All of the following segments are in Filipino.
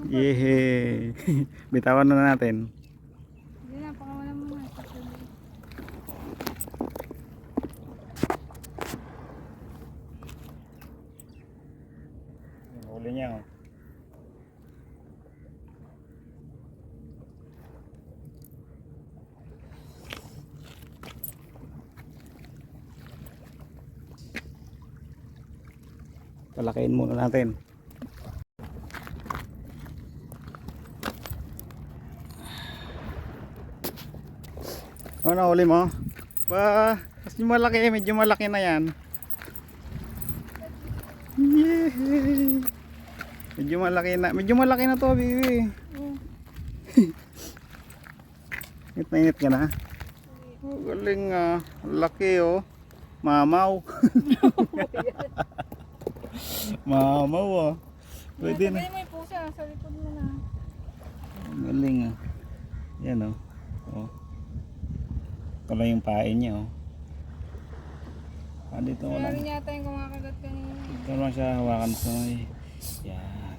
Yehey. Bitawan na natin. Hindi na, pakawalan mo nga. Huli niya oh. Palakihin muna natin. Ano nahuli mo? Ba, mas malaki, medyo malaki na yan. Yehey. Medyo malaki na to, baby. Init ka na. Oh, galing ah. Laki oh. Mamaw. Mamaw ah. Pwede na. Pwede mo yung pusa sa likod mo na. Galing ah. Yan oh. Oh. Ito lang yung pain niya oh. Dito ko lang. Meron yata yung kumakagat kanina. Ito lang siya hawakan sa yan.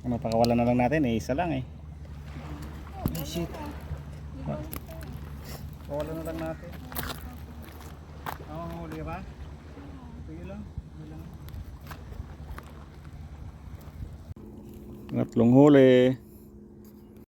Ano, pakawalan na lang natin eh. Isa lang eh. Ay shit. Pakawalan na lang natin. Huli ka ba? Sige lang. Tatlong huli.